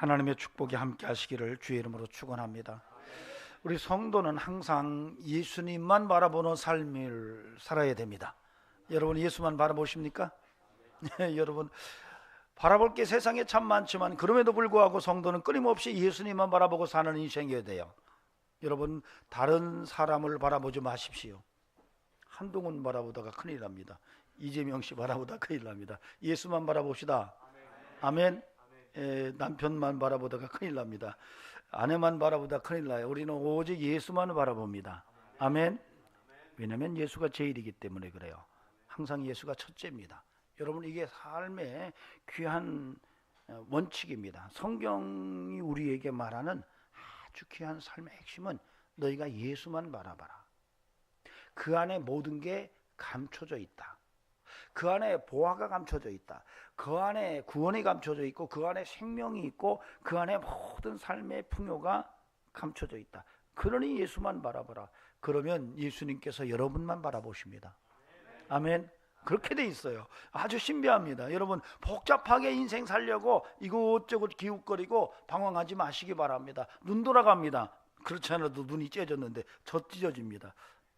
하나님의 축복이 함께 하시기를 주의 이름으로 축원합니다. 우리 성도는 항상 예수님만 바라보는 삶을 살아야 됩니다. 여러분 예수만 바라보십니까? 여러분 바라볼 게 세상에 참 많지만 그럼에도 불구하고 성도는 끊임없이 예수님만 바라보고 사는 인생이어야 돼요. 여러분 다른 사람을 바라보지 마십시오. 한동훈 바라보다가 큰일 납니다. 이재명 씨 바라보다 큰일 납니다. 예수만 바라봅시다. 아멘. 남편만 바라보다가 큰일 납니다. 아내만 바라보다 큰일 나요. 우리는 오직 예수만 바라봅니다. 아멘. 왜냐하면 예수가 제일이기 때문에 그래요. 항상 예수가 첫째입니다. 여러분 이게 삶의 귀한 원칙입니다. 성경이 우리에게 말하는 아주 귀한 삶의 핵심은 너희가 예수만 바라봐라. 그 안에 모든 게 감춰져 있다. 그 안에 보화가 감춰져 있다. 그 안에 구원이 감춰져 있고 그 안에 생명이 있고 그 안에 모든 삶의 풍요가 감춰져 있다. 그러니 예수만 바라보라. 그러면 예수님께서 여러분만 바라보십니다. 아멘. 그렇게 돼 있어요. 아주 신비합니다. 여러분 복잡하게 인생 살려고 이곳저곳 기웃거리고 방황하지 마시기 바랍니다. 눈 돌아갑니다. 그렇지 않아도 눈이 째졌는데 저 찢어집니다.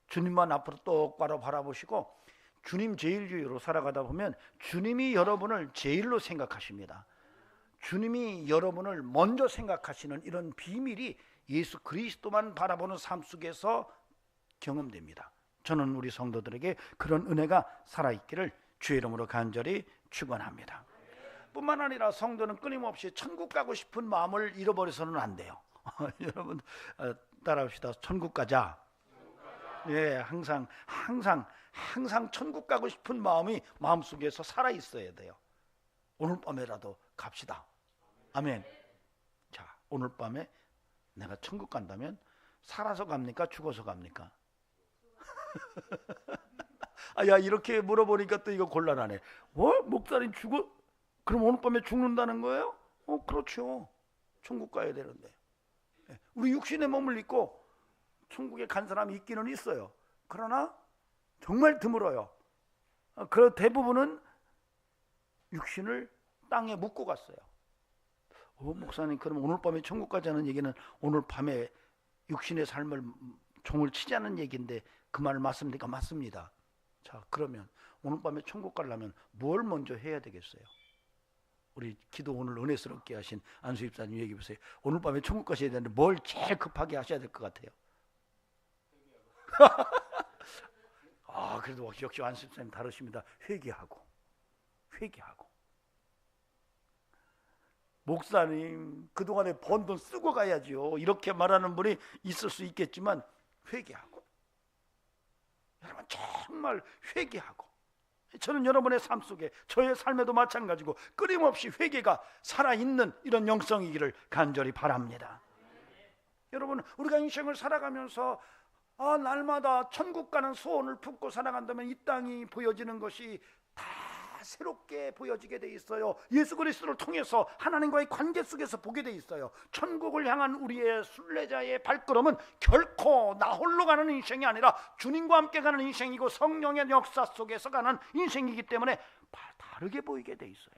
주님만 앞으로 똑바로 바라보시고 주님 제일주의로 살아가다 보면 주님이 여러분을 제일로 생각하십니다. 주님이 여러분을 먼저 생각하시는 이런 비밀이 예수 그리스도만 바라보는 삶 속에서 경험됩니다. 저는 우리 성도들에게 그런 은혜가 살아있기를 주의 이름으로 간절히 축원합니다. 뿐만 아니라 성도는 끊임없이 천국 가고 싶은 마음을 잃어버려서는 안 돼요. 여러분 따라합시다. 천국 가자. 예, 항상 천국 가고 싶은 마음이 마음속에서 살아 있어야 돼요. 오늘 밤에라도 갑시다. 아멘. 자, 오늘 밤에 내가 천국 간다면 살아서 갑니까? 죽어서 갑니까? 야, 이렇게 물어보니까 또 이거 곤란하네. 뭐? 목사님 죽어? 그럼 오늘 밤에 죽는다는 거예요? 그렇죠. 천국 가야 되는데. 우리 육신의 몸을 입고 천국에 간 사람이 있기는 있어요. 그러나 정말 드물어요. 그 대부분은 육신을 땅에 묻고 갔어요. 목사님 그럼 오늘 밤에 천국 가자는 얘기는 오늘 밤에 육신의 삶을 종을 치자는 얘기인데 그 말을 맞습니까? 맞습니다. 자, 그러면 오늘 밤에 천국 가려면 뭘 먼저 해야 되겠어요? 우리 기도 오늘 은혜스럽게 하신 안수 집사님 얘기해 보세요. 오늘 밤에 천국 가셔야 되는데 뭘 제일 급하게 하셔야 될 것 같아요? 그래도 역시 안수 집사님 다르십니다. 회개하고 목사님 그동안에 번 돈 쓰고 가야죠. 이렇게 말하는 분이 있을 수 있겠지만 회개하고 여러분 정말 회개하고 저는 여러분의 삶 속에 저의 삶에도 마찬가지고 끊임없이 회개가 살아있는 이런 영성이기를 간절히 바랍니다. 여러분 우리가 인생을 살아가면서 날마다 천국 가는 소원을 품고 살아간다면 이 땅이 보여지는 것이 다 새롭게 보여지게 돼 있어요. 예수 그리스도를 통해서 하나님과의 관계 속에서 보게 돼 있어요. 천국을 향한 우리의 순례자의 발걸음은 결코 나 홀로 가는 인생이 아니라 주님과 함께 가는 인생이고 성령의 역사 속에서 가는 인생이기 때문에 다르게 보이게 돼 있어요.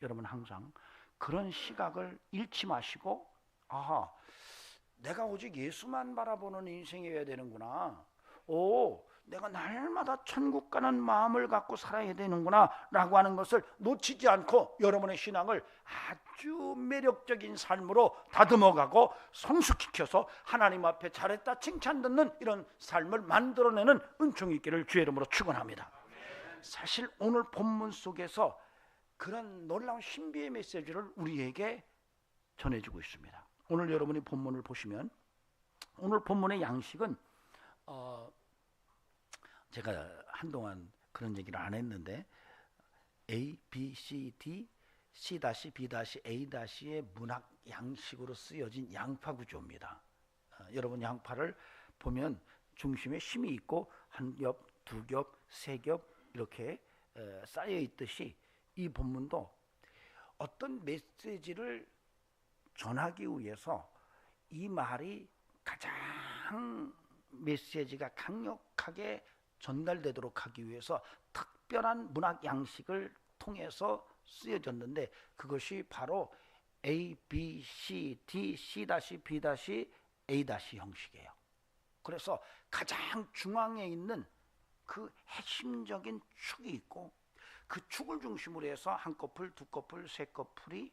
여러분 항상 그런 시각을 잃지 마시고 내가 오직 예수만 바라보는 인생이어야 되는구나. 내가 날마다 천국 가는 마음을 갖고 살아야 되는구나 라고 하는 것을 놓치지 않고 여러분의 신앙을 아주 매력적인 삶으로 다듬어가고 성숙시켜서 하나님 앞에 잘했다 칭찬 듣는 이런 삶을 만들어내는 은총이 있기를 주의 이름으로 축원합니다. 사실 오늘 본문 속에서 그런 놀라운 신비의 메시지를 우리에게 전해주고 있습니다. 오늘 여러분이 본문을 보시면 오늘 본문의 양식은 제가 한동안 그런 얘기를 안 했는데 A, B, C, D, C-, B-, A-의 문학 양식으로 쓰여진 양파 구조입니다. 여러분 양파를 보면 중심에 힘이 있고 한 겹, 두 겹, 세 겹 이렇게 쌓여 있듯이 이 본문도 어떤 메시지를 전하기 위해서 이 말이 가장 메시지가 강력하게 전달되도록 하기 위해서 특별한 문학 양식을 통해서 쓰여졌는데 그것이 바로 A, B, C, D, C-, B-, A- 형식이에요. 그래서 가장 중앙에 있는 그 핵심적인 축이 있고 그 축을 중심으로 해서 한 커플, 두 커플, 세 커플이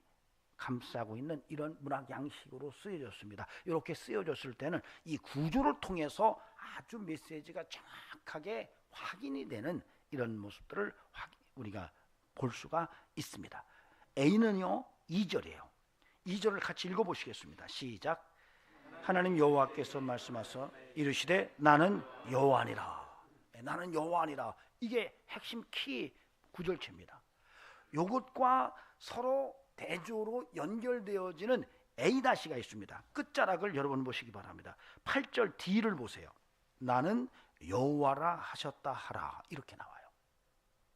감싸고 있는 이런 문학 양식으로 쓰여졌습니다. 이렇게 쓰여졌을 때는 이 구조를 통해서 아주 메시지가 정확하게 확인이 되는 이런 모습들을 우리가 볼 수가 있습니다. A는요 2절이에요. 2절을 같이 읽어보시겠습니다. 시작. 하나님 여호와께서 말씀하셔 이르시되 나는 여호와니라. 나는 여호와니라. 이게 핵심 키 구절체입니다. 이것과 서로 대조로 연결되어지는 A가 있습니다. 끝자락을 여러분 보시기 바랍니다. 8절 D를 보세요. 나는 여호와라 하셨다 하라 이렇게 나와요.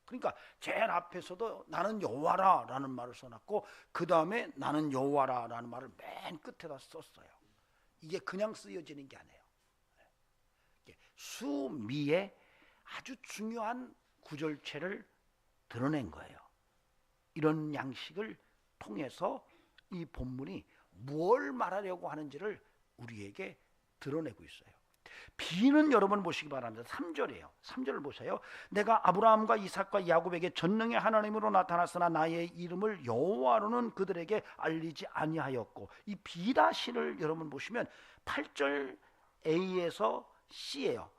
그러니까 제일 앞에서도 나는 여호와라 라는 말을 써놨고 그 다음에 나는 여호와라 라는 말을 맨 끝에다 썼어요. 이게 그냥 쓰여지는 게 아니에요. 수미의 아주 중요한 구절체를 드러낸 거예요. 이런 양식을 통해서 이 본문이 뭘 말하려고 하는지를 우리에게 드러내고 있어요. B는 여러분 보시기 바랍니다. 3절이에요. 3절을 보세요. 내가 아브라함과 이삭과 야곱에게 전능의 하나님으로 나타났으나 나의 이름을 여호와로는 그들에게 알리지 아니하였고, 이 B'를 여러분 보시면 8절 A에서 C예요.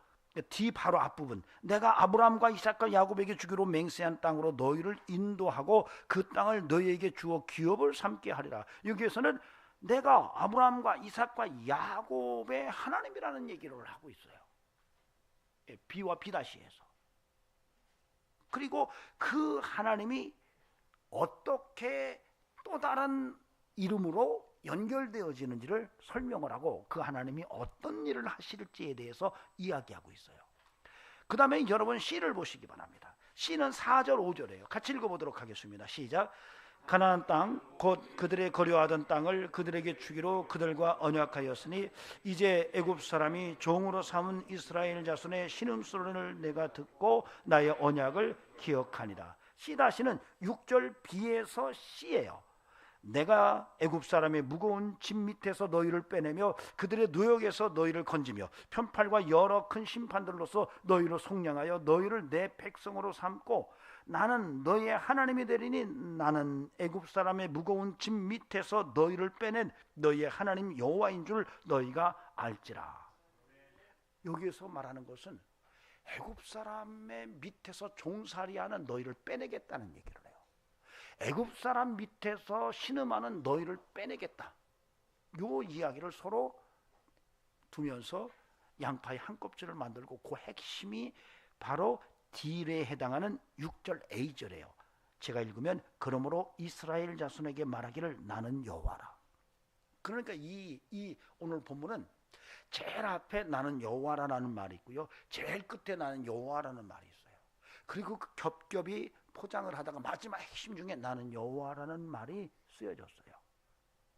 D 바로 앞부분. 내가 아브라함과 이삭과 야곱에게 주기로 맹세한 땅으로 너희를 인도하고 그 땅을 너희에게 주어 기업을 삼게 하리라. 여기에서는 내가 아브라함과 이삭과 야곱의 하나님이라는 얘기를 하고 있어요. B와 B'에서. 그리고 그 하나님이 어떻게 또 다른 이름으로 연결되어지는지를 설명을 하고 그 하나님이 어떤 일을 하실지에 대해서 이야기하고 있어요. 그 다음에 여러분 C를 보시기 바랍니다. C는 4절 5절이에요. 같이 읽어보도록 하겠습니다. 시작. 가나안 땅 곧 그들의 거류하던 땅을 그들에게 주기로 그들과 언약하였으니 이제 애굽 사람이 종으로 삼은 이스라엘 자손의 신음소리를 내가 듣고 나의 언약을 기억하니라. C'는 6절 B에서 C예요. 내가 애굽 사람의 무거운 짐 밑에서 너희를 빼내며 그들의 노역에서 너희를 건지며 편팔과 여러 큰 심판들로서 너희를 속량하여 너희를 내 백성으로 삼고 나는 너희의 하나님이 되리니 나는 애굽 사람의 무거운 짐 밑에서 너희를 빼낸 너희의 하나님 여호와인 줄 너희가 알지라. 여기에서 말하는 것은 애굽 사람의 밑에서 종살이하는 너희를 빼내겠다는 얘기를 해요. 애굽 사람 밑에서 신음하는 너희를 빼내겠다. 요 이야기를 서로 두면서 양파의 한 껍질을 만들고 그 핵심이 바로 D에 해당하는 6절 A절이에요. 제가 읽으면 그러므로 이스라엘 자손에게 말하기를 나는 여호와라. 그러니까 이 오늘 본문은 제일 앞에 나는 여호와라는 말이 있고요. 제일 끝에 나는 여호와라는 말이 있어요. 그리고 그 겹겹이 포장을 하다가 마지막 핵심 중에 나는 여호와라는 말이 쓰여졌어요.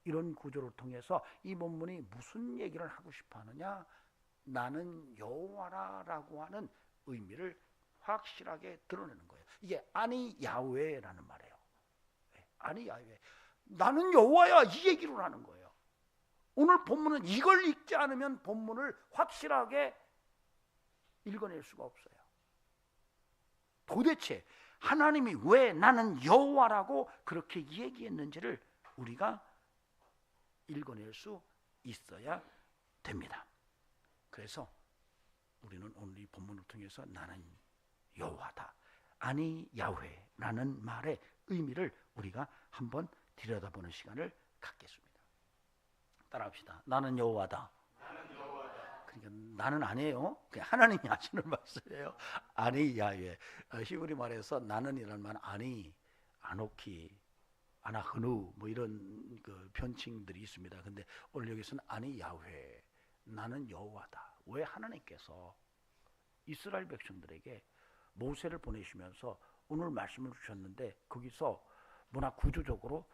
이런 구조를 통해서 이 본문이 무슨 얘기를 하고 싶어 하느냐? 나는 여호와라라고 하는 의미를 확실하게 드러내는 거예요. 이게 아니 야훼라는 말이에요. 아니 야훼. 나는 여호와야 이 얘기를 하는 거예요. 오늘 본문은 이걸 읽지 않으면 본문을 확실하게 읽어낼 수가 없어요. 도대체 하나님이 왜 나는 여호와라고 그렇게 얘기했는지를 우리가 읽어낼 수 있어야 됩니다. 그래서 우리는 오늘 이 본문을 통해서 나는 여호와다, 아니 야훼라는 말의 의미를 우리가 한번 들여다보는 시간을 갖겠습니다. 따라합시다. 나는 여호와다. 그러니까 나는 아니에요. 그냥 하나님이 하시는 말씀이에요. 아니 야훼. 히브리 말에서 나는이라는 말은 아니, 아노키, 아나흐누 뭐 이런 그 편칭들이 있습니다. 근데 오늘 여기서는 아니 야훼, 나는 여호와다. 왜 하나님께서 이스라엘 백성들에게 모세를 보내시면서 오늘 말씀을 주셨는데 거기서 뭐나 구조적으로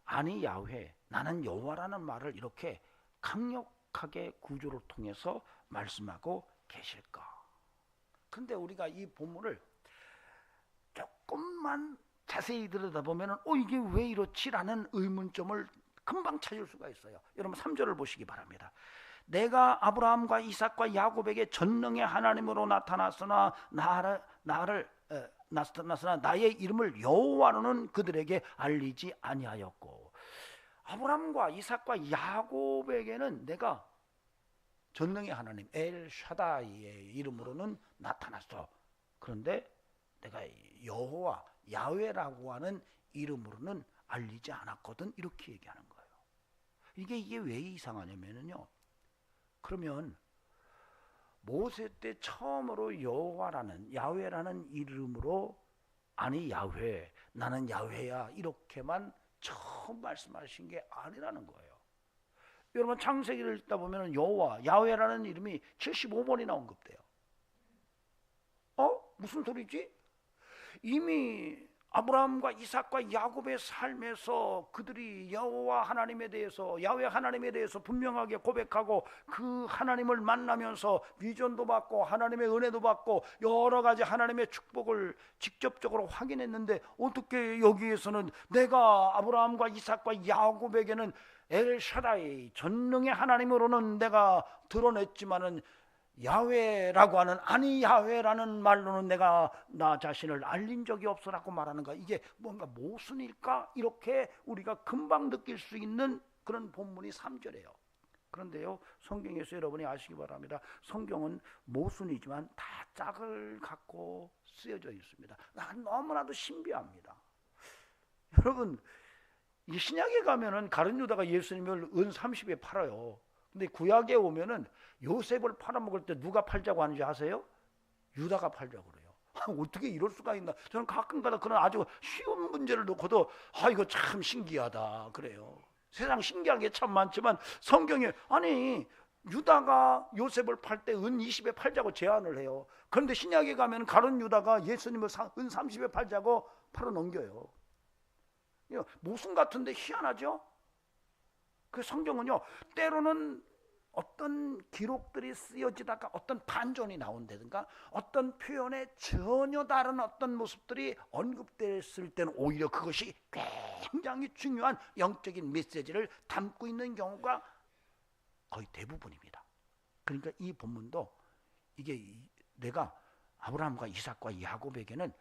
아니 야훼, 나는 여호와라는 말을 이렇게 강력하게 구조를 통해서 말씀하고 계실까? 그런데 우리가 이 본문을 조금만 자세히 들여다보면 이게 왜 이렇지라는 의문점을 금방 찾을 수가 있어요. 여러분 3절을 보시기 바랍니다. 내가 아브라함과 이삭과 야곱에게 전능의 하나님으로 나타났으나 나의 이름을 여호와로는 그들에게 알리지 아니하였고. 아브라함과 이삭과 야곱에게는 내가 전능의 하나님 엘 샤다이의 이름으로는 나타났어. 그런데 내가 여호와 야훼라고 하는 이름으로는 알리지 않았거든. 이렇게 얘기하는 거예요. 이게 왜 이상하냐면요, 그러면 모세 때 처음으로 여호와라는 야훼라는 이름으로 아니 야훼 나는 야훼야 이렇게만 처음 말씀하신 게 아니라는 거예요. 여러분 창세기를 읽다 보면 여호와 야훼라는 이름이 75번이나 언급돼요. 무슨 소리지? 이미 아브라함과 이삭과 야곱의 삶에서 그들이 여호와 하나님에 대해서 야훼 하나님에 대해서 분명하게 고백하고 그 하나님을 만나면서 비전도 받고 하나님의 은혜도 받고 여러 가지 하나님의 축복을 직접적으로 확인했는데, 어떻게 여기에서는 내가 아브라함과 이삭과 야곱에게는 엘 샤다이 전능의 하나님으로는 내가 드러냈지만은 야훼라고 하는 아니 야훼라는 말로는 내가 나 자신을 알린 적이 없어라고 말하는가? 이게 뭔가 모순일까? 이렇게 우리가 금방 느낄 수 있는 그런 본문이 3절이에요. 그런데요, 성경에서 여러분이 아시기 바랍니다. 성경은 모순이지만 다 짝을 갖고 쓰여져 있습니다. 난 너무나도 신비합니다. 여러분, 이 신약에 가면은 가룟 유다가 예수님을 은 30에 팔아요. 근데 구약에 오면은 요셉을 팔아먹을 때 누가 팔자고 하는지 아세요? 유다가 팔자고 그래요. 어떻게 이럴 수가 있나? 저는 가끔가다 그런 아주 쉬운 문제를 놓고도 이거 참 신기하다 그래요. 세상 신기한 게 참 많지만 성경에 아니 유다가 요셉을 팔 때 은 20에 팔자고 제안을 해요. 그런데 신약에 가면 가룟 유다가 예수님을 은 30에 팔자고 팔아넘겨요. 모순 같은데 희한하죠? 그 성경은요, 때로는 어떤 기록들이 쓰여지다가 어떤 반전이 나온다든가 어떤 표현에 전혀 다른 어떤 모습들이 언급됐을 때는 오히려 그것이 굉장히 중요한 영적인 메시지를 담고 있는 경우가 거의 대부분입니다. 그러니까 이 본문도 이게 내가 아브라함과 이삭과 야곱에게는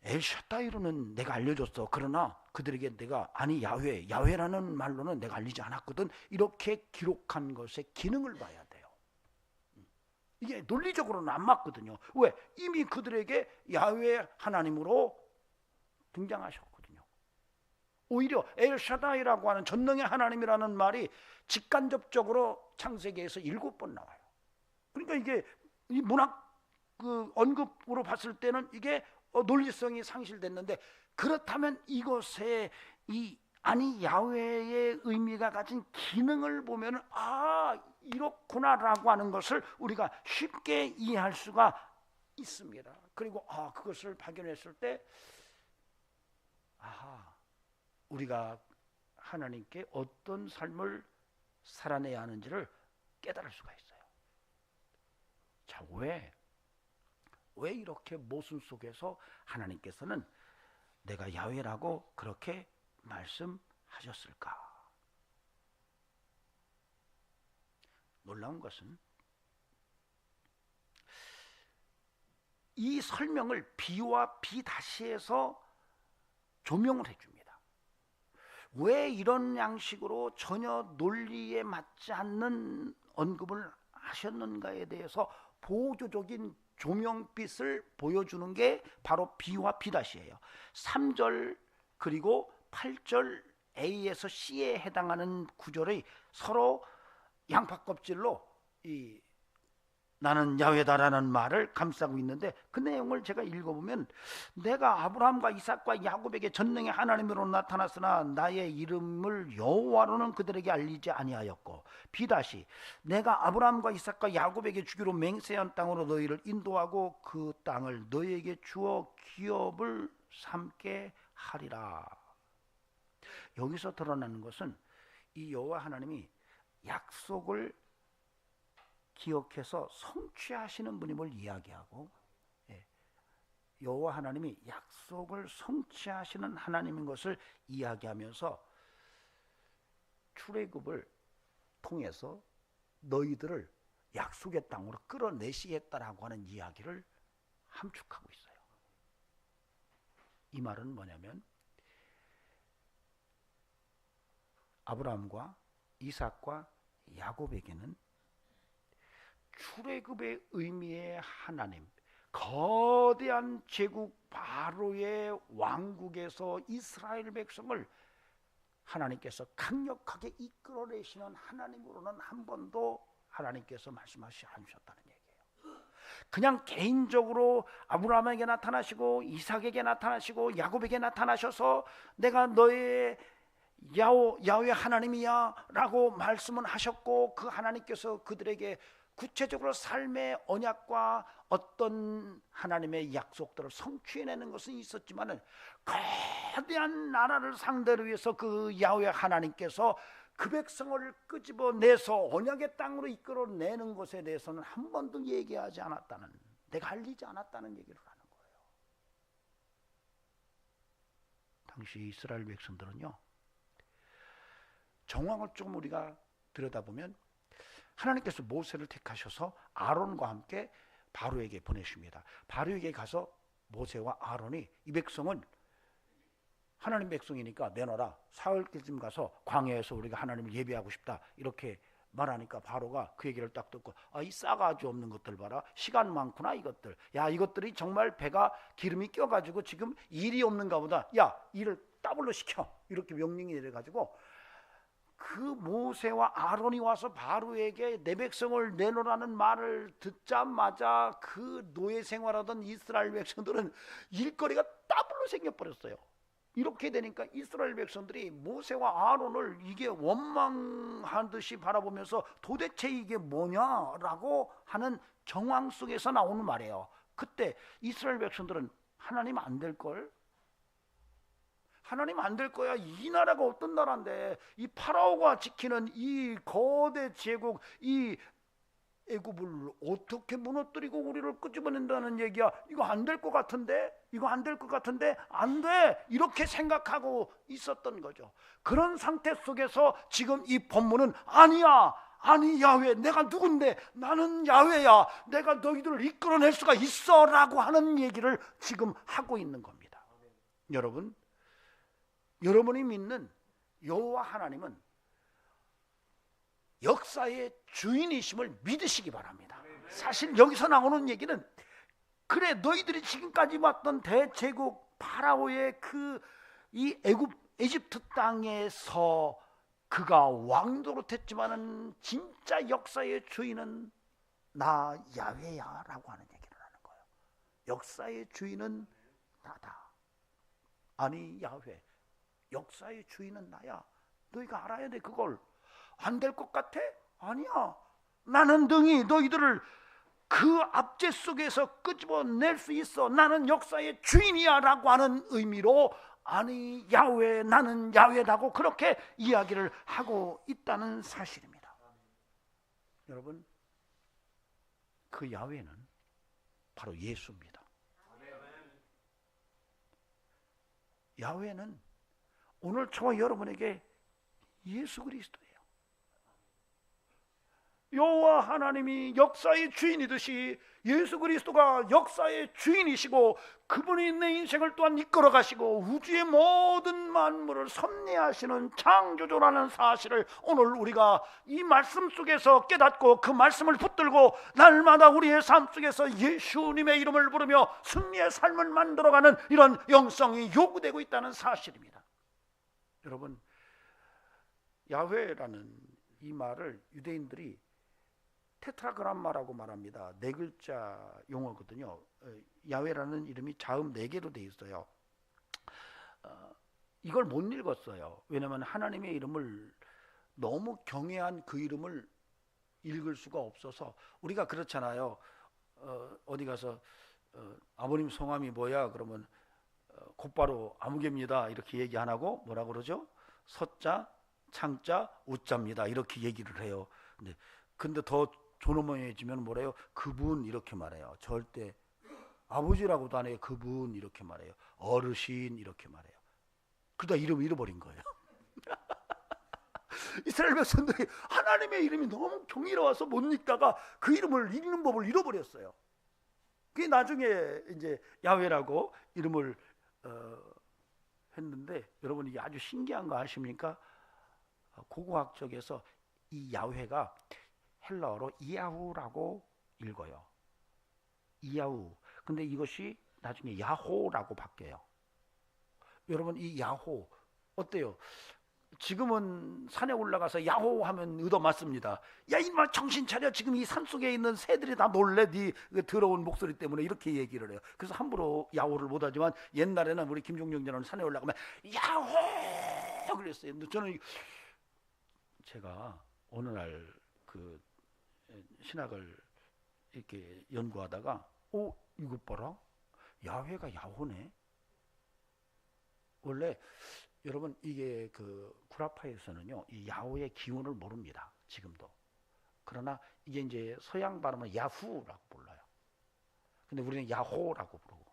엘샤다이로는 내가 알려줬어. 그러나 그들에게 내가 아니 야훼라는 말로는 내가 알리지 않았거든. 이렇게 기록한 것의 기능을 봐야 돼요. 이게 논리적으로는 안 맞거든요. 왜? 이미 그들에게 야훼 하나님으로 등장하셨거든요. 오히려 엘샤다이라고 하는 전능의 하나님이라는 말이 직간접적으로 창세기에서 7번 나와요. 그러니까 이게 이 문학 그 언급으로 봤을 때는 이게 논리성이 상실됐는데, 그렇다면 이것에 이 아니 야훼의 의미가 가진 기능을 보면 이렇구나라고 하는 것을 우리가 쉽게 이해할 수가 있습니다. 그리고 그것을 발견했을 때 우리가 하나님께 어떤 삶을 살아내야 하는지를 깨달을 수가 있어요. 자, 왜 이렇게 모순 속에서 하나님께서는 내가 야훼라고 그렇게 말씀하셨을까? 놀라운 것은 이 설명을 비와 비다시해서 조명을 해줍니다. 왜 이런 양식으로 전혀 논리에 맞지 않는 언급을 하셨는가에 대해서 보조적인 조명빛을 보여주는 게 바로 비와 비다시예요. 3절 그리고 8절 A에서 C에 해당하는 구절이 서로 양파 껍질로 나는 야훼다라는 말을 감싸고 있는데, 그 내용을 제가 읽어보면 내가 아브라함과 이삭과 야곱에게 전능의 하나님으로 나타났으나 나의 이름을 여호와로는 그들에게 알리지 아니하였고, 비다시 내가 아브라함과 이삭과 야곱에게 주기로 맹세한 땅으로 너희를 인도하고 그 땅을 너희에게 주어 기업을 삼게 하리라. 여기서 드러나는 것은 이 여호와 하나님이 약속을 기억해서 성취하시는 분임을 이야기하고, 여호와 하나님이 약속을 성취하시는 하나님인 것을 이야기하면서 출애굽을 통해서 너희들을 약속의 땅으로 끌어내시겠다라고 하는 이야기를 함축하고 있어요. 이 말은 뭐냐면 아브라함과 이삭과 야곱에게는 출애굽의 의미의 하나님, 거대한 제국 바로의 왕국에서 이스라엘 백성을 하나님께서 강력하게 이끌어내시는 하나님으로는 한 번도 하나님께서 말씀하시지 않으셨다는 얘기예요. 그냥 개인적으로 아브라함에게 나타나시고 이삭에게 나타나시고 야곱에게 나타나셔서 내가 너의 야훼 하나님이야 라고 말씀은 하셨고, 그 하나님께서 그들에게 구체적으로 삶의 언약과 어떤 하나님의 약속들을 성취해내는 것은 있었지만, 거대한 나라를 상대로 해서 그 야훼 하나님께서 그 백성을 끄집어내서 언약의 땅으로 이끌어내는 것에 대해서는 한 번도 얘기하지 않았다는, 내가 알리지 않았다는 얘기를 하는 거예요. 당시 이스라엘 백성들은요, 정황을 좀 우리가 들여다보면 하나님께서 모세를 택하셔서 아론과 함께 바로에게 보내십니다. 바로에게 가서 모세와 아론이 이 백성은 하나님 백성이니까 내놔라, 사흘쯤 가서 광야에서 우리가 하나님을 예배하고 싶다 이렇게 말하니까 바로가 그 얘기를 딱 듣고, 이 싸가지 없는 것들 봐라, 시간 많구나 이것들, 야 이것들이 정말 배가 기름이 껴가지고 지금 일이 없는가 보다, 야 일을 더블로 시켜, 이렇게 명령이 내려가지고 그 모세와 아론이 와서 바로에게 내 백성을 내놓으라는 말을 듣자마자 그 노예 생활하던 이스라엘 백성들은 일거리가 더블로 생겨버렸어요. 이렇게 되니까 이스라엘 백성들이 모세와 아론을 이게 원망한 듯이 바라보면서 도대체 이게 뭐냐라고 하는 정황 속에서 나오는 말이에요. 그때 이스라엘 백성들은 하나님 안 될걸? 하나님 안 될 거야. 이 나라가 어떤 나라인데, 이 파라오가 지키는 이 거대 제국, 이 애굽을 어떻게 무너뜨리고 우리를 끄집어낸다는 얘기야. 이거 안 될 것 같은데, 이거 안 될 것 같은데, 안 돼, 이렇게 생각하고 있었던 거죠. 그런 상태 속에서 지금 이 본문은 아니야, 아니 야훼, 내가 누군데, 나는 야훼야, 내가 너희들을 이끌어낼 수가 있어 라고 하는 얘기를 지금 하고 있는 겁니다. 여러분, 여러분이 믿는 여호와 하나님은 역사의 주인이심을 믿으시기 바랍니다. 사실 여기서 나오는 얘기는, 그래 너희들이 지금까지 봤던 대제국 파라오의 그 이 에집트 땅에서 그가 왕도로 됐지만은 진짜 역사의 주인은 나 야훼야 라고 하는 얘기를 하는 거예요. 역사의 주인은 나다. 아니 야훼, 역사의 주인은 나야. 너희가 알아야 돼. 그걸 안 될 것 같아? 아니야. 나는 능히 너희들을 그 압제 속에서 끄집어낼 수 있어. 나는 역사의 주인이야 라고 하는 의미로 아니 야훼, 나는 야훼라고 그렇게 이야기를 하고 있다는 사실입니다. 여러분, 그 야훼는 바로 예수입니다. 야훼는 오늘 저와 여러분에게 예수 그리스도예요. 여호와 하나님이 역사의 주인이듯이 예수 그리스도가 역사의 주인이시고, 그분이 내 인생을 또한 이끌어 가시고 우주의 모든 만물을 섭리하시는 창조주라는 사실을 오늘 우리가 이 말씀 속에서 깨닫고 그 말씀을 붙들고 날마다 우리의 삶 속에서 예수님의 이름을 부르며 승리의 삶을 만들어가는 이런 영성이 요구되고 있다는 사실입니다. 여러분, 야훼라는 이 말을 유대인들이 테트라그람마라고 말합니다. 4글자 용어거든요. 야훼라는 이름이 자음 4개로 되어 있어요. 이걸 못 읽었어요. 왜냐하면 하나님의 이름을, 너무 경외한 그 이름을 읽을 수가 없어서. 우리가 그렇잖아요. 어디 가서 아버님 성함이 뭐야? 그러면 곧바로 아무개입니다 이렇게 얘기 안 하고 뭐라 그러죠? 서자, 창자, 우자입니다 이렇게 얘기를 해요. 근데 더 존엄해지면 뭐래요? 그분 이렇게 말해요. 절대 아버지라고도 안 해요. 그분 이렇게 말해요. 어르신 이렇게 말해요. 그러다 이름 잃어버린 거예요. 이스라엘 백성들이 하나님의 이름이 너무 경이로워서 못 읽다가 그 이름을 읽는 법을 잃어버렸어요. 그게 나중에 이제 야훼라고 이름을 했는데, 여러분 이게 아주 신기한 거 아십니까? 고고학 쪽에서 이 야훼가 헬라어로 이야후라고 읽어요. 이야후. 근데 이것이 나중에 야호라고 바뀌어요. 여러분 이 야호 어때요? 지금은 산에 올라가서 야호 하면 얻어맞습니다. 야 이마 정신 차려, 지금 이 산속에 있는 새들이 다 놀래, 네 더러운 목소리 때문에, 이렇게 얘기를 해요. 그래서 함부로 야호를 못하지만 옛날에는 우리 김종영 전원 산에 올라가면 야호 그랬어요. 근데 저는 제가 어느 날 그 신학을 이렇게 연구하다가 이것 봐라, 야훼가 야호네. 원래 여러분 이게 그 구라파에서는요 이 야호의 기원을 모릅니다, 지금도. 그러나 이게 이제 서양 발음은 야후라고 불러요. 근데 우리는 야호라고 부르고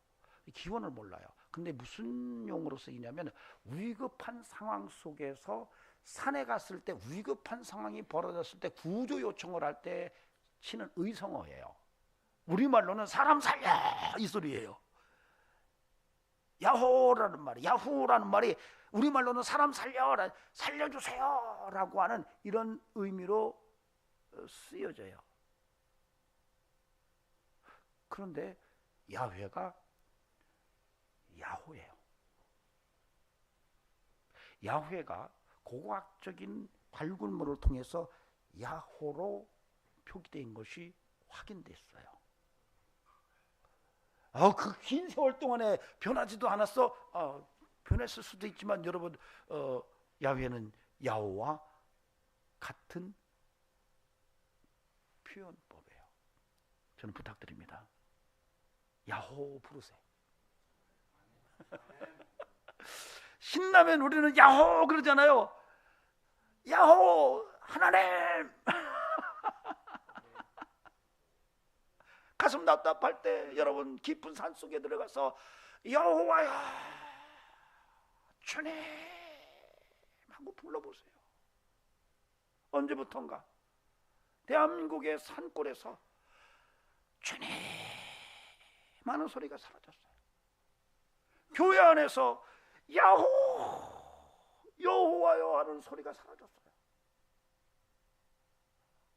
기원을 몰라요. 근데 무슨 용어로 쓰이냐면, 위급한 상황 속에서 산에 갔을 때, 위급한 상황이 벌어졌을 때 구조 요청을 할 때 치는 의성어예요. 우리말로는 사람 살려 이 소리예요. 야호라는 말이, 야후라는 말이 우리말로는 사람 살려주세요 라고 하는 이런 의미로 쓰여져요. 그런데 야훼가 야호예요. 야훼가 고고학적인 발굴물을 통해서 야호로 표기된 것이 확인됐어요. 그 긴 세월 동안에 변하지도 않았어. 변했을 수도 있지만 여러분, 야훼는 야호와 같은 표현법이에요. 저는 부탁드립니다. 야호 부르세요. 신나면 우리는 야호 그러잖아요. 야호 하나님. 가슴 답답할 때 여러분 깊은 산 속에 들어가서 여호와여 주님 하고 불러보세요. 언제부턴가 대한민국의 산골에서 주님 하는 소리가 사라졌어요. 교회 안에서 야호 여호와여 하는 소리가 사라졌어요.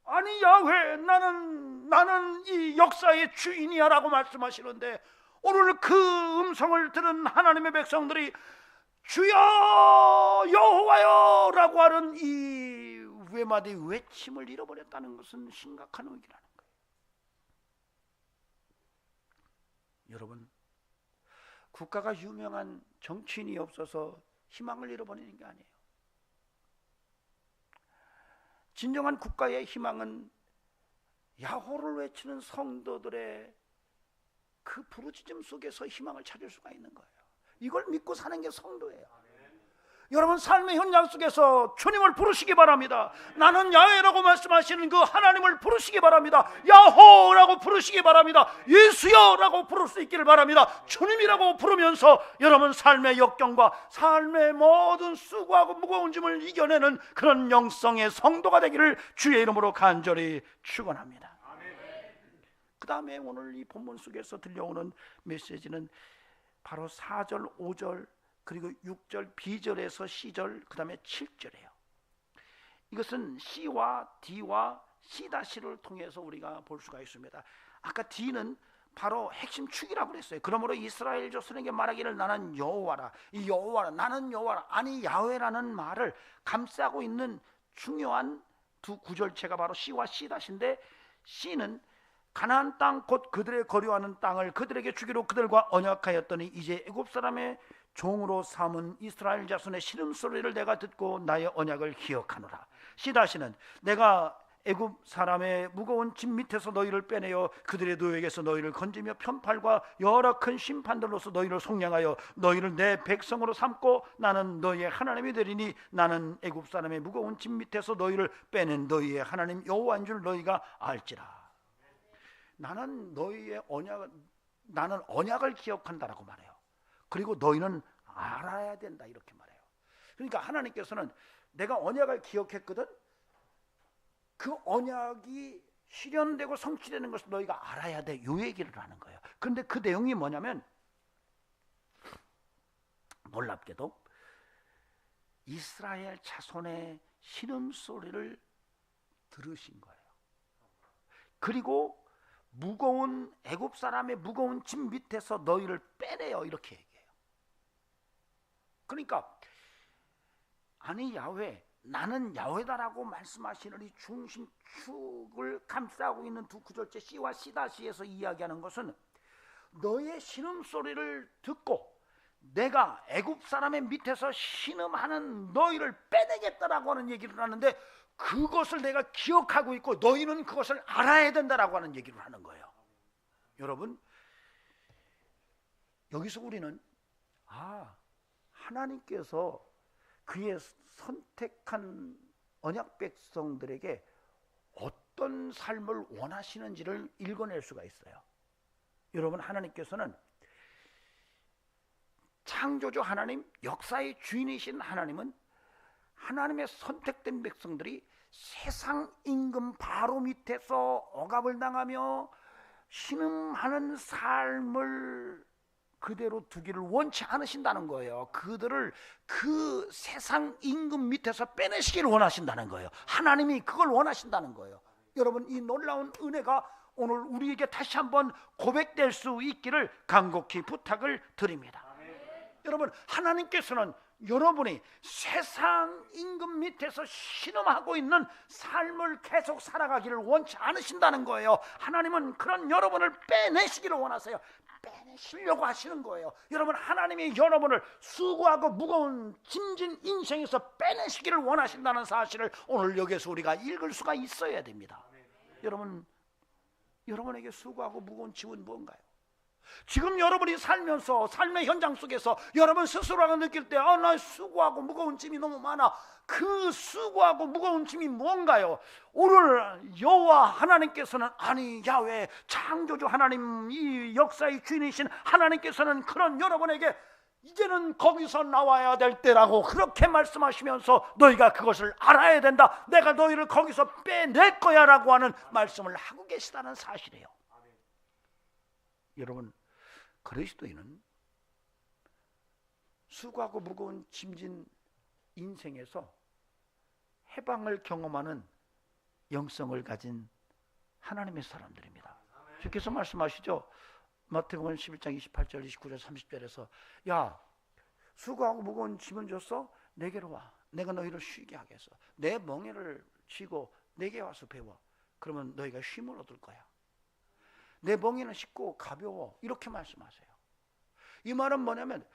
아니 야훼 나는 이 역사의 주인이야 라고 말씀하시는데, 오늘 그 음성을 들은 하나님의 백성들이 주여 여호와여 라고 하는 이 외마디 외침을 잃어버렸다는 것은 심각한 위기라는 거예요. 여러분, 국가가 유명한 정치인이 없어서 희망을 잃어버리는 게 아니에요. 진정한 국가의 희망은 야호를 외치는 성도들의 그 부르짖음 속에서 희망을 찾을 수가 있는 거예요. 이걸 믿고 사는 게 성도예요. 여러분 삶의 현장 속에서 주님을 부르시기 바랍니다. 나는 야훼라고 말씀하시는 그 하나님을 부르시기 바랍니다. 야호라고 부르시기 바랍니다. 예수여라고 부를 수 있기를 바랍니다. 주님이라고 부르면서 여러분 삶의 역경과 삶의 모든 수고하고 무거운 짐을 이겨내는 그런 영성의 성도가 되기를 주의 이름으로 간절히 축원합니다. 그 다음에 오늘 이 본문 속에서 들려오는 메시지는 바로 4절, 5절 그리고 6절, B절에서 C절, 그 다음에 7절이에요. 이것은 C와 D와 C-를 통해서 우리가 볼 수가 있습니다. 아까 D는 바로 핵심 축이라고 그랬어요. 그러므로 이스라엘 자손에게 말하기를 나는 여호와라. 이 여호와라, 나는 여호와라, 아니 야훼라는 말을 감싸고 있는 중요한 두 구절체가 바로 C와 C-인데, C는 가나안 땅 곧 그들의 거류하는 땅을 그들에게 주기로 그들과 언약하였더니 이제 애굽 사람의 종으로 삼은 이스라엘 자손의 신음소리를 내가 듣고 나의 언약을 기억하노라. C-는 내가 애굽 사람의 무거운 짐 밑에서 너희를 빼내어 그들의 노역에서 너희를 건지며 편팔과 여러 큰 심판들로서 너희를 속량하여 너희를 내 백성으로 삼고 나는 너희의 하나님이 되리니 나는 애굽 사람의 무거운 짐 밑에서 너희를 빼낸 너희의 하나님 여호와인 줄 너희가 알지라. 나는 너희의 언약을 기억한다라고 말해요. 그리고 너희는 알아야 된다 이렇게 말해요. 그러니까 하나님께서는 내가 언약을 기억했거든. 그 언약이 실현되고 성취되는 것을 너희가 알아야 돼. 요 얘기를 하는 거예요. 그런데 그 내용이 뭐냐면 놀랍게도 이스라엘 자손의 신음소리를 들으신 거예요. 그리고 무거운 애굽 사람의 무거운 짐 밑에서 너희를 빼내요. 이렇게 얘기해요. 그러니까 아니 야훼, 나는 야훼다라고 말씀하시는 이 중심축을 감싸고 있는 두 구절째 C와 C-에서 이야기하는 것은 너의 신음소리를 듣고 내가 애굽 사람의 밑에서 신음하는 너희를 빼내겠다라고 하는 얘기를 하는데, 그것을 내가 기억하고 있고 너희는 그것을 알아야 된다라고 하는 얘기를 하는 거예요. 여러분, 여기서 우리는 하나님께서 그의 선택한 언약 백성들에게 어떤 삶을 원하시는지를 읽어낼 수가 있어요. 여러분, 하나님께서는 창조주 하나님, 역사의 주인이신 하나님은 하나님의 선택된 백성들이 세상 임금 바로 밑에서 억압을 당하며 신음하는 삶을 그대로 두기를 원치 않으신다는 거예요. 그들을 그 세상 임금 밑에서 빼내시기를 원하신다는 거예요. 하나님이 그걸 원하신다는 거예요. 여러분, 이 놀라운 은혜가 오늘 우리에게 다시 한번 고백될 수 있기를 간곡히 부탁을 드립니다. 여러분, 하나님께서는 여러분이 세상 임금 밑에서 신음하고 있는 삶을 계속 살아가기를 원치 않으신다는 거예요. 하나님은 그런 여러분을 빼내시기를 원하세요. 빼내시려고 하시는 거예요. 여러분, 하나님이 여러분을 수고하고 무거운 짐진 인생에서 빼내시기를 원하신다는 사실을 오늘 여기서 우리가 읽을 수가 있어야 됩니다. 여러분, 여러분에게 수고하고 무거운 짐은 뭔가요? 지금 여러분이 살면서 삶의 현장 속에서 여러분 스스로가 느낄 때 나 수고하고 무거운 짐이 너무 많아. 그 수고하고 무거운 짐이 뭔가요? 오늘 여호와 하나님께서는, 아니 야훼 창조주 하나님, 이 역사의 주인이신 하나님께서는 그런 여러분에게 이제는 거기서 나와야 될 때라고 그렇게 말씀하시면서 너희가 그것을 알아야 된다, 내가 너희를 거기서 빼낼 거야 라고 하는 말씀을 하고 계시다는 사실이에요. 여러분, 그리스도인은 수고하고 무거운 짐진 인생에서 해방을 경험하는 영성을 가진 하나님의 사람들입니다. 주께서 말씀하시죠. 마태복음 11장 28절 29절 30절에서 야, 수고하고 무거운 짐을 줬어? 내게로 와. 내가 너희를 쉬게 하겠어. 내 멍에를 쥐고 내게 와서 배워. 그러면 너희가 쉼을 얻을 거야. 내 멍에는 쉽고 가벼워. 이렇게 말씀하세요. 이 말은 뭐냐면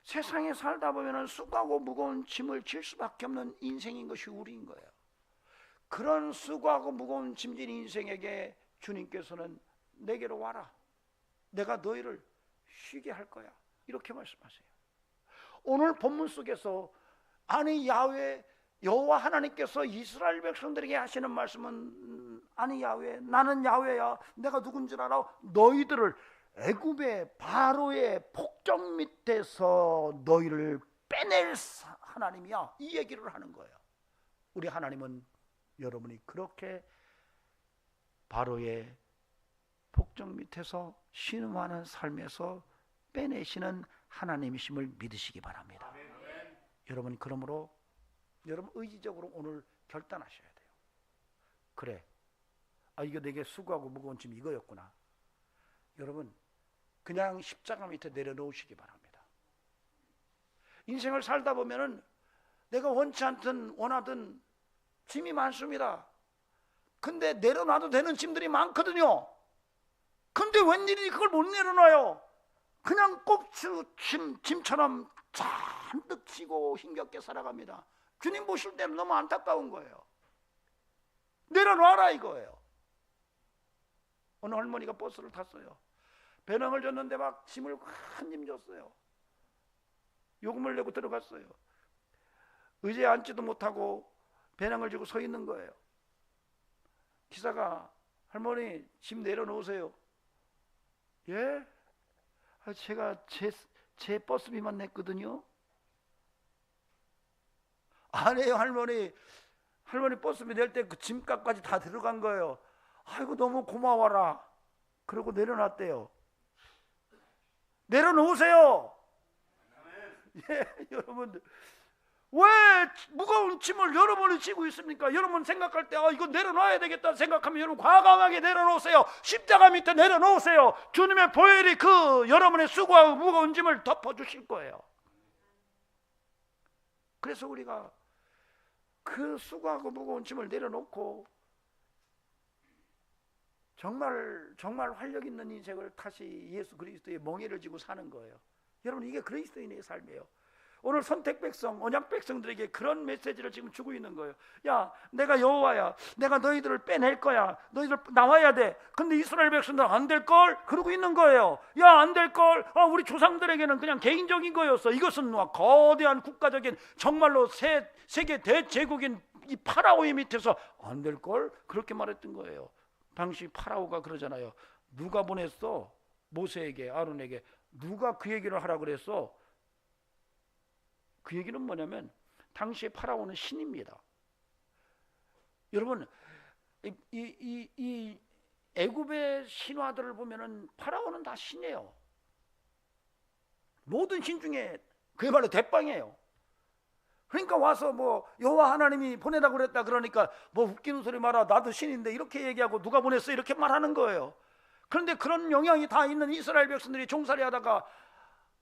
세상에 살다 보면 수고하고 무거운 짐을 질 수밖에 없는 인생인 것이 우리인 거예요. 그런 수고하고 무거운 짐진 인생에게 주님께서는 내게로 와라. 내가 너희를 쉬게 할 거야. 이렇게 말씀하세요. 오늘 본문 속에서 아니 야훼, 여호와 하나님께서 이스라엘 백성들에게 하시는 말씀은 아니 야훼, 나는 야훼야. 내가 누군 줄 알아? 너희들을 애굽의 바로의 폭정 밑에서 너희를 빼낼 하나님이야. 이 얘기를 하는 거예요. 우리 하나님은 여러분이 그렇게 바로의 폭정 밑에서 신음하는 삶에서 빼내시는 하나님이심을 믿으시기 바랍니다. 아멘. 여러분, 그러므로 여러분 의지적으로 오늘 결단하셔야 돼요. 그래, 이거 내게 수고하고 무거운 짐 이거였구나. 여러분, 그냥 십자가 밑에 내려놓으시기 바랍니다. 인생을 살다 보면은 내가 원치 않든 원하든 짐이 많습니다. 근데 내려놔도 되는 짐들이 많거든요. 근데 웬일이 그걸 못 내려놔요. 그냥 꼽추 짐처럼 잔뜩 지고 힘겹게 살아갑니다. 주님 보실 때는 너무 안타까운 거예요. 내려놔라 이거예요. 어느 할머니가 버스를 탔어요. 배낭을 줬는데 막 짐을 한 짐 줬어요. 요금을 내고 들어갔어요. 의자에 앉지도 못하고 배낭을 쥐고 서 있는 거예요. 기사가 할머니 짐 내려놓으세요. 예? 제가 제 버스비만 냈거든요. 아니에요. 할머니 버스비 낼 때 그 짐값까지 다 들어간 거예요. 아이고 너무 고마워라. 그러고 내려놨대요. 내려놓으세요. 예, 여러분들 왜 무거운 짐을 여러분이 지고 있습니까? 여러분 생각할 때 이거 내려놔야 되겠다 생각하면 여러분 과감하게 내려놓으세요. 십자가 밑에 내려놓으세요. 주님의 보혈이 그 여러분의 수고하고 무거운 짐을 덮어주실 거예요. 그래서 우리가 그 수고하고 무거운 짐을 내려놓고 정말 활력 있는 인생을 다시 예수 그리스도의 멍에를 지고 사는 거예요. 여러분 이게 그리스도인의 삶이에요. 오늘 선택 백성, 언약 백성들에게 그런 메시지를 지금 주고 있는 거예요. 야, 내가 여호와야. 내가 너희들을 빼낼 거야. 너희들 나와야 돼. 근데 이스라엘 백성들은 안 될 걸 그러고 있는 거예요. 야, 안 될 걸. 우리 조상들에게는 그냥 개인적인 거였어. 이것은 거대한 국가적인 정말로 세계 대제국인 이 파라오의 밑에서 안 될 걸 그렇게 말했던 거예요. 당시 파라오가 그러잖아요. 누가 보냈어? 모세에게, 아론에게 누가 그 얘기를 하라 그랬어? 그 얘기는 뭐냐면 당시에 파라오는 신입니다. 여러분 이 애굽의 신화들을 보면은 파라오는 다 신이에요. 모든 신 중에 그야말로 대빵이에요. 그러니까 와서 뭐 여호와 하나님이 보내라고 그랬다 그러니까 뭐 웃기는 소리 마라. 나도 신인데 이렇게 얘기하고 누가 보냈어 이렇게 말하는 거예요. 그런데 그런 영향이 다 있는 이스라엘 백성들이 종살이 하다가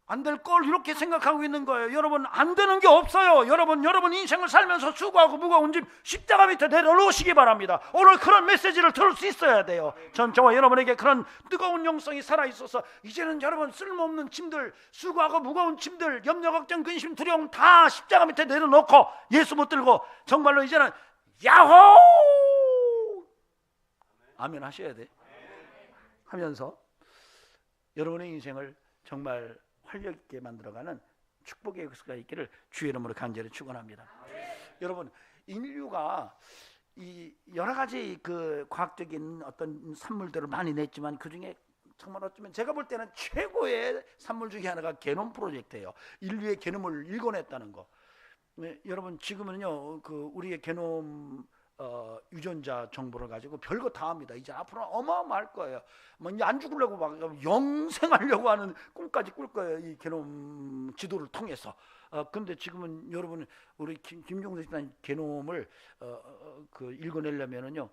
안 될 걸 이렇게 생각하고 있는 거예요. 여러분 안 되는 게 없어요. 여러분 인생을 살면서 수고하고 무거운 짐 십자가 밑에 내려놓으시기 바랍니다. 오늘 그런 메시지를 들을 수 있어야 돼요. 저와 여러분에게 그런 뜨거운 영성이 살아있어서 이제는 여러분 쓸모없는 짐들, 수고하고 무거운 짐들, 염려, 걱정, 근심, 두려움 다 십자가 밑에 내려놓고 예수 붙들고 정말로 이제는 야호! 아멘 하셔야 돼. 하면서 여러분의 인생을 정말 활력 있게 만들어가는 축복의 역사가 있기를 주의 이름으로 간절히 축원합니다. 여러분 인류가 이 여러 가지 그 과학적인 어떤 산물들을 많이 냈지만 그 중에 정말 어쩌면 제가 볼 때는 최고의 산물 중에 하나가 게놈 프로젝트예요. 인류의 게놈을 읽어냈다는 거. 여러분 지금은요 그 우리의 게놈 유전자 정보를 가지고 별거 다 합니다. 이제 앞으로 어마어마할 거예요. 뭐 이제 안 죽으려고 막 영생하려고 하는 꿈까지 꿀 거예요. 이 게놈 지도를 통해서. 근데 지금은 여러분 우리 김종수 집단 게놈을 그 읽어내려면은요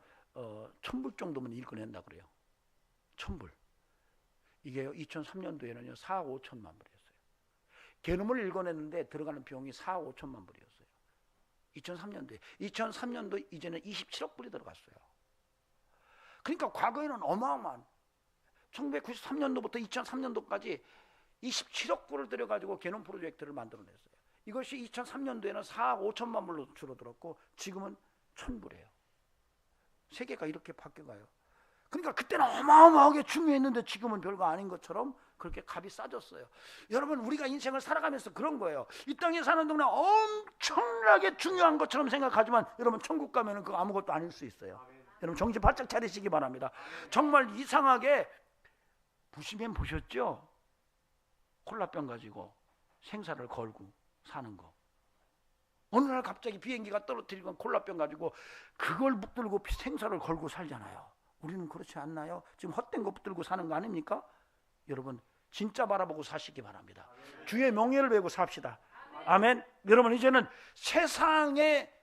1000불 정도면 읽어낸다 그래요. 1000불. 이게 2003년도에는요 4억 5천만 불이었어요. 게놈을 읽어냈는데 들어가는 비용이 4억 5천만 불이었어요. 2003년도 이제는 27억 불이 들어갔어요. 그러니까 과거에는 어마어마한 1993년도부터 2003년도까지 27억 불을 들여가지고 게놈 프로젝트를 만들어냈어요. 이것이 2003년도에는 4억 5천만 불로 줄어들었고 지금은 1000불이에요. 세계가 이렇게 바뀌어가요. 그러니까 그때는 어마어마하게 중요했는데 지금은 별거 아닌 것처럼 그렇게 값이 싸졌어요. 여러분 우리가 인생을 살아가면서 그런 거예요. 이 땅에 사는 동안 엄청나게 중요한 것처럼 생각하지만 여러분 천국 가면은 그거 아무것도 아닐 수 있어요. 여러분 정신 바짝 차리시기 바랍니다. 정말 이상하게 보시면 보셨죠? 콜라병 가지고 생사를 걸고 사는 거. 어느 날 갑자기 비행기가 떨어뜨리고 콜라병 가지고 그걸 붙들고 생사를 걸고 살잖아요. 우리는 그렇지 않나요? 지금 헛된 거 붙들고 사는 거 아닙니까? 여러분 진짜 바라보고 사시기 바랍니다. 주의 명예를 배우고 삽시다. 아멘. 여러분 이제는 세상에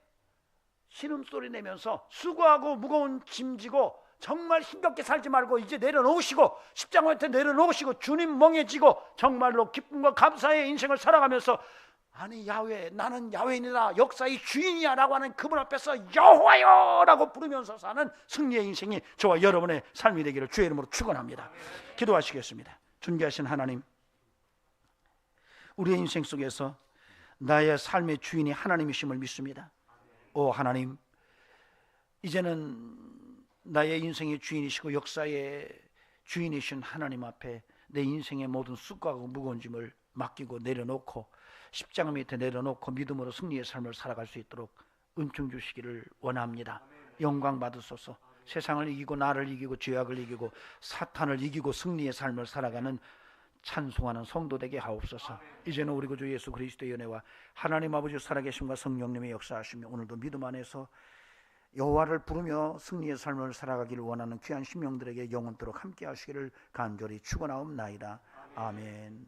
신음소리 내면서 수고하고 무거운 짐지고 정말 힘겹게 살지 말고 이제 내려놓으시고 십자가 밑에 내려놓으시고 주님 멍해지고 정말로 기쁨과 감사의 인생을 살아가면서 아니 야훼 나는 야훼인이다 역사의 주인이야 라고 하는 그분 앞에서 여호와여 라고 부르면서 사는 승리의 인생이 저와 여러분의 삶이 되기를 주의 이름으로 축원합니다. 기도하시겠습니다. 존귀하신 하나님, 우리의 인생 속에서 나의 삶의 주인이 하나님이심을 믿습니다. 오 하나님, 이제는 나의 인생의 주인이시고 역사의 주인이신 하나님 앞에 내 인생의 모든 수고하고 무거운 짐을 맡기고 내려놓고 십자가 밑에 내려놓고 믿음으로 승리의 삶을 살아갈 수 있도록 은총 주시기를 원합니다. 영광 받으소서. 세상을 이기고 나를 이기고 죄악을 이기고 사탄을 이기고 승리의 삶을 살아가는 찬송하는 성도 되게 하옵소서. 이제는 우리 구주 예수 그리스도의 은혜와 하나님 아버지 살아계심과 성령님의 역사하시며 오늘도 믿음 안에서 여호와를 부르며 승리의 삶을 살아가기를 원하는 귀한 심령들에게 영원토록 함께 하시기를 간절히 축원하옵나이다. 아멘.